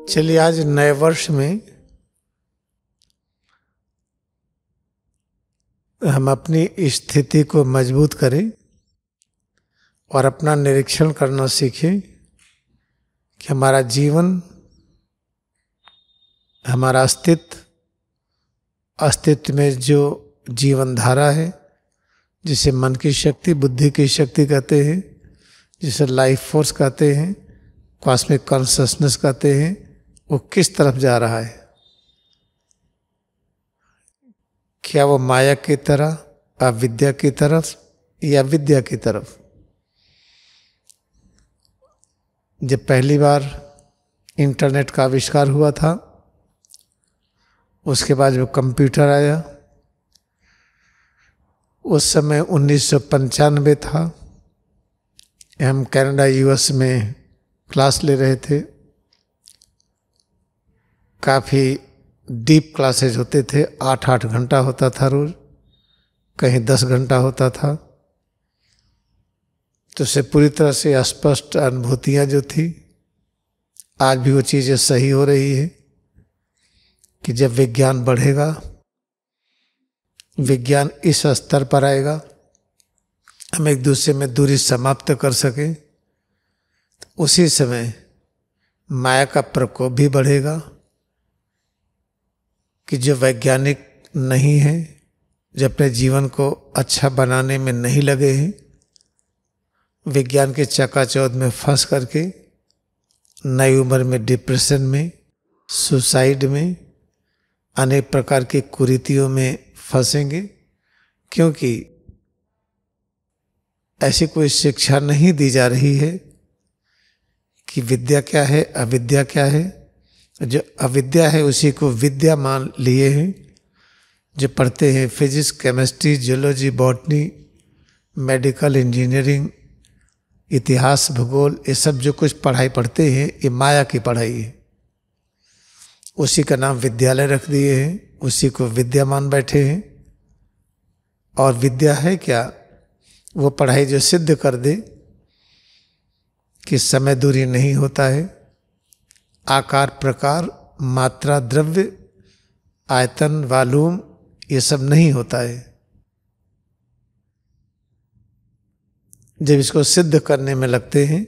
चलिए आज नए वर्ष में हम अपनी स्थिति को मजबूत करें और अपना निरीक्षण करना सीखें कि हमारा जीवन, हमारा अस्तित्व में जो जीवन धारा है, जिसे मन की शक्ति, बुद्धि की शक्ति कहते हैं, जिसे लाइफ फोर्स कहते हैं, कॉस्मिक कॉन्शसनेस कहते हैं, वो किस तरफ जा रहा है। क्या वो माया की तरह, अविद्या की तरफ या विद्या की तरफ। जब पहली बार इंटरनेट का आविष्कार हुआ था, उसके बाद जो कंप्यूटर आया, उस समय 1995 था। हम कनाडा यूएस में क्लास ले रहे थे। काफ़ी डीप क्लासेज होते थे, 8-8 घंटा होता था रोज, कहीं 10 घंटा होता था। तो उससे पूरी तरह से स्पष्ट अनुभूतियाँ जो थी, आज भी वो चीज़ें सही हो रही है कि जब विज्ञान बढ़ेगा, विज्ञान इस स्तर पर आएगा, हम एक दूसरे में दूरी समाप्त कर सकें, तो उसी समय माया का प्रकोप भी बढ़ेगा कि जो वैज्ञानिक नहीं है, जो अपने जीवन को अच्छा बनाने में नहीं लगे हैं, विज्ञान के चकाचौंध में फंस करके नई उम्र में डिप्रेशन में, सुसाइड में, अनेक प्रकार की कुरीतियों में फंसेंगे, क्योंकि ऐसी कोई शिक्षा नहीं दी जा रही है कि विद्या क्या है, अविद्या क्या है। जो अविद्या है उसी को विद्या मान लिए हैं। जो पढ़ते हैं physics, chemistry, geology, botany, medical, engineering, इतिहास, भूगोल, ये सब जो कुछ पढ़ाई पढ़ते हैं, ये माया की पढ़ाई है। उसी का नाम विद्यालय रख दिए हैं, उसी को विद्या मान बैठे हैं। और विद्या है क्या? वो पढ़ाई जो सिद्ध कर दे कि समय दूरी नहीं होता है, आकार, प्रकार, मात्रा, द्रव्य, आयतन, वॉल्यूम, ये सब नहीं होता है। जब इसको सिद्ध करने में लगते हैं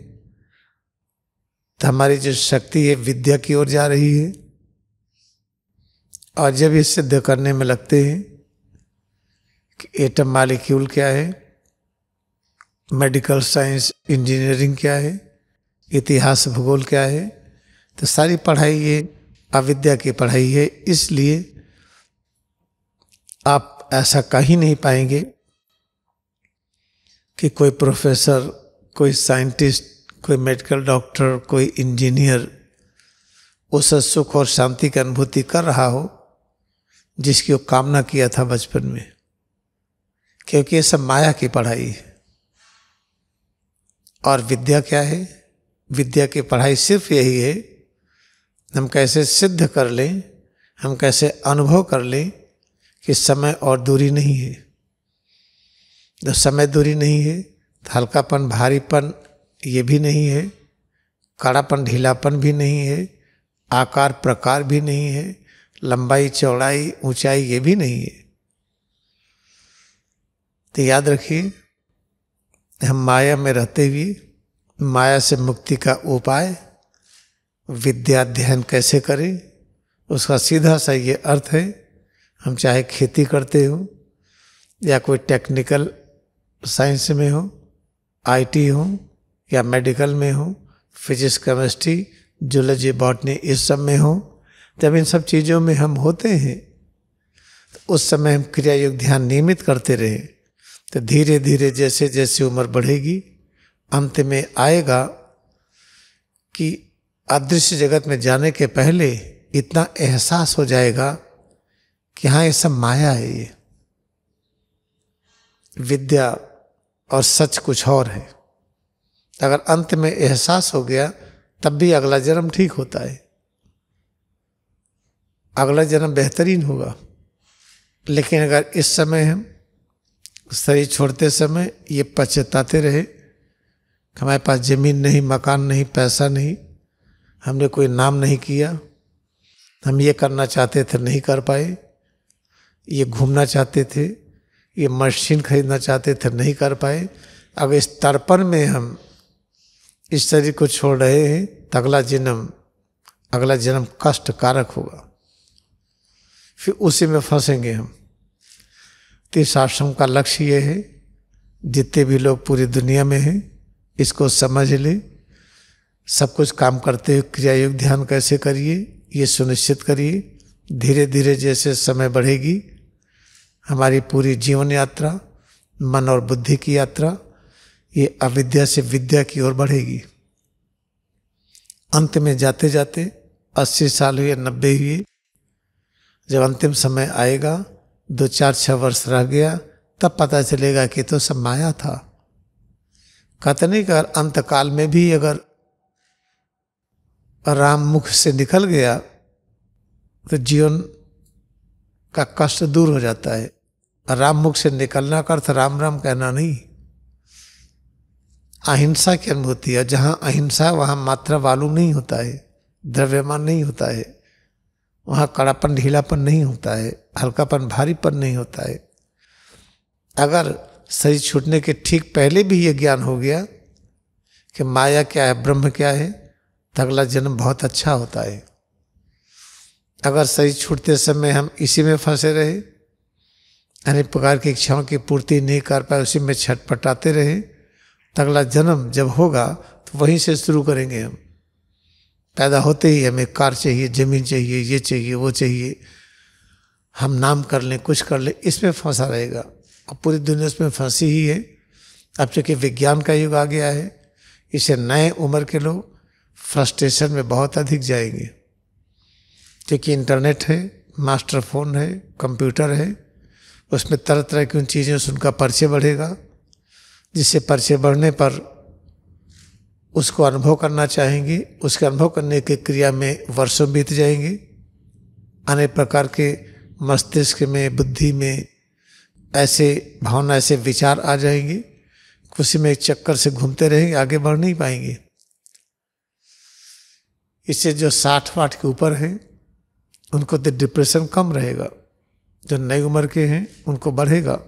तो हमारी जो शक्ति है विद्या की ओर जा रही है। और जब ये सिद्ध करने में लगते हैं कि एटम मॉलिक्यूल क्या है, मेडिकल साइंस, इंजीनियरिंग क्या है, इतिहास, भूगोल क्या है, तो सारी पढ़ाई ये अविद्या की पढ़ाई है। इसलिए आप ऐसा कहीं नहीं पाएंगे कि कोई प्रोफेसर, कोई साइंटिस्ट, कोई मेडिकल डॉक्टर, कोई इंजीनियर उस सुख और शांति की अनुभूति कर रहा हो जिसकी वो कामना किया था बचपन में, क्योंकि ये सब माया की पढ़ाई है। और विद्या क्या है? विद्या की पढ़ाई सिर्फ यही है, हम कैसे सिद्ध कर लें, हम कैसे अनुभव कर लें कि समय और दूरी नहीं है। जब समय दूरी नहीं है तो हल्कापन, भारीपन ये भी नहीं है, कड़ापन, ढीलापन भी नहीं है, आकार, प्रकार भी नहीं है, लंबाई, चौड़ाई, ऊंचाई ये भी नहीं है। तो याद रखिए, हम माया में रहते हुए माया से मुक्ति का उपाय विद्या अध्ययन कैसे करें, उसका सीधा सा ये अर्थ है, हम चाहे खेती करते हो या कोई टेक्निकल साइंस में हो, आईटी हो या मेडिकल में हो, फिजिक्स, केमिस्ट्री, जियोलॉजी, बॉटनी, इस सब में हो, जब इन सब चीज़ों में हम होते हैं तो उस समय हम क्रिया योग ध्यान नियमित करते रहे, तो धीरे धीरे जैसे जैसे उम्र बढ़ेगी, अंत में आएगा कि अदृश्य जगत में जाने के पहले इतना एहसास हो जाएगा कि हाँ, ये सब माया है, ये विद्या और सच कुछ और है। अगर अंत में एहसास हो गया तब भी अगला जन्म ठीक होता है, अगला जन्म बेहतरीन होगा। लेकिन अगर इस समय हम शरीर छोड़ते समय ये पछताते रहे, हमारे पास जमीन नहीं, मकान नहीं, पैसा नहीं, हमने कोई नाम नहीं किया, हम ये करना चाहते थे नहीं कर पाए, ये घूमना चाहते थे, ये मशीन खरीदना चाहते थे नहीं कर पाए। अगर इस तड़पण में हम इस शरीर को छोड़ रहे हैं तो अगला जन्म कष्ट कारक होगा, फिर उसी में फंसेंगे हम। तो इस आश्रम का लक्ष्य ये है, जितने भी लोग पूरी दुनिया में हैं इसको समझ ले, सब कुछ काम करते हुए क्रिया योग ध्यान कैसे करिए ये सुनिश्चित करिए। धीरे धीरे जैसे समय बढ़ेगी हमारी पूरी जीवन यात्रा, मन और बुद्धि की यात्रा, ये अविद्या से विद्या की ओर बढ़ेगी। अंत में जाते जाते 80 साल हुए, 90 हुए, जब अंतिम समय आएगा 2, 4, 6 वर्ष रह गया, तब पता चलेगा कि तो सब माया था। कहते नहीं कि अंत काल में भी अगर राम मुख से निकल गया तो जीवन का कष्ट दूर हो जाता है। राम मुख से निकलना का अर्थ राम राम कहना नहीं, अहिंसा की अनुभूति है। जहाँ अहिंसा वहाँ मात्रा मालूम नहीं होता है, द्रव्यमान नहीं होता है, वहाँ कड़ापन ढीलापन नहीं होता है, हल्कापन भारीपन नहीं होता है। अगर शरीर छूटने के ठीक पहले भी ये ज्ञान हो गया कि माया क्या है, ब्रह्म क्या है, तो अगला जन्म बहुत अच्छा होता है। अगर शरीर छूटते समय हम इसी में फंसे रहे, अनेक प्रकार की इच्छाओं की पूर्ति नहीं कर पाए, उसी में छटपटाते रहे, तो अगला जन्म जब होगा तो वहीं से शुरू करेंगे हम। पैदा होते ही हमें कार चाहिए, जमीन चाहिए, ये चाहिए, वो चाहिए, हम नाम कर लें, कुछ कर लें, इसमें फंसा रहेगा और पूरी दुनिया इसमें फंसी ही है। अब चूँकि विज्ञान का युग आ गया है, इसे नए उम्र के लोग फ्रस्ट्रेशन में बहुत अधिक जाएंगे, क्योंकि इंटरनेट है, मास्टर फोन है, कंप्यूटर है, उसमें तरह तरह की उन चीज़ों से उनका परिचय बढ़ेगा, जिससे परिचय बढ़ने पर उसको अनुभव करना चाहेंगे। उसके अनुभव करने की क्रिया में वर्षों बीत जाएंगे, अनेक प्रकार के मस्तिष्क में, बुद्धि में ऐसे भावना, ऐसे विचार आ जाएंगे, उसी में एक चक्कर से घूमते रहेंगे, आगे बढ़ नहीं पाएंगे। इससे जो 60-60 के ऊपर हैं उनको तो डिप्रेशन कम रहेगा, जो नई उम्र के हैं उनको बढ़ेगा।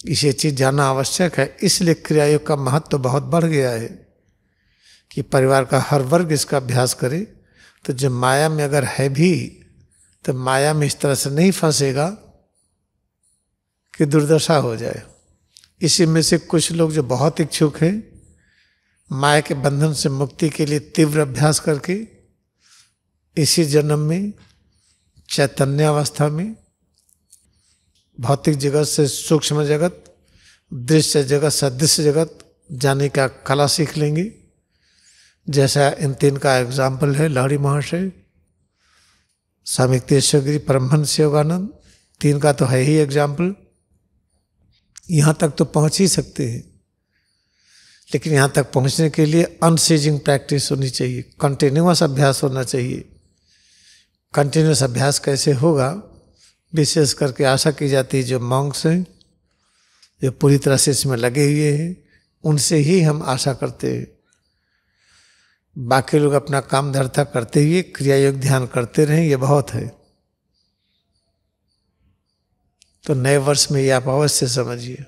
इसे चीज़ जानना आवश्यक है। इसलिए क्रियायोग का महत्व तो बहुत बढ़ गया है कि परिवार का हर वर्ग इसका अभ्यास करे। तो जो माया में अगर है भी तो माया में इस तरह से नहीं फंसेगा कि दुर्दशा हो जाए। इसी में से कुछ लोग जो बहुत इच्छुक हैं माया के बंधन से मुक्ति के लिए तीव्र अभ्यास करके इसी जन्म में चैतन्य अवस्था में भौतिक जगत से सूक्ष्म जगत, दृश्य जगत, सदृश्य जगत जाने का कला सीख लेंगे। जैसा इन 3 का एग्जाम्पल है लाहिड़ी महाशय, स्वामी तेश्वर गिरी, परमहंस योगानंद, 3 का तो है ही एग्जाम्पल। यहाँ तक तो पहुँच ही सकते हैं, लेकिन यहाँ तक पहुँचने के लिए अनसीजिंग प्रैक्टिस होनी चाहिए, कंटिन्यूअस अभ्यास होना चाहिए। कंटिन्यूअस अभ्यास कैसे होगा, विशेष करके आशा की जाती है जो मॉन्क्स हैं, जो पूरी तरह से इसमें लगे हुए हैं, उनसे ही हम आशा करते हैं। बाकी लोग अपना काम धर्ता करते हुए क्रिया योग ध्यान करते रहें, ये बहुत है। तो नए वर्ष में ये आप अवश्य समझिए।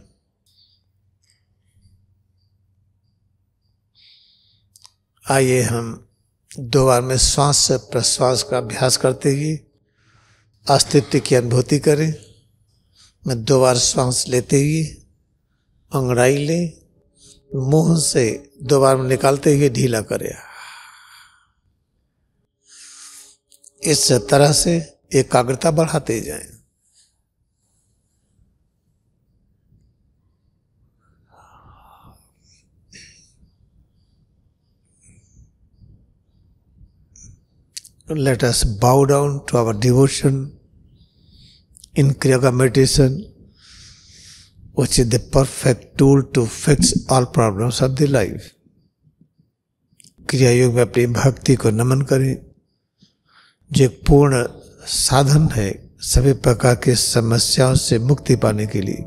आइए हम 2 बार में श्वास से प्रश्वास का अभ्यास करते हुए अस्तित्व की अनुभूति करें। मैं 2 बार श्वास लेते हुए अंगड़ाई ले, मुंह से 2 बार में निकालते हुए ढीला करें। इस तरह से एकाग्रता बढ़ाते जाएं। Let us bow down to our devotion in Kriya Yoga meditation, which is the perfect tool to fix all problems of the life. क्रिया योग में अपनी भक्ति को नमन करें, जो एक पूर्ण साधन है सभी प्रकार की समस्याओं से मुक्ति पाने के लिए।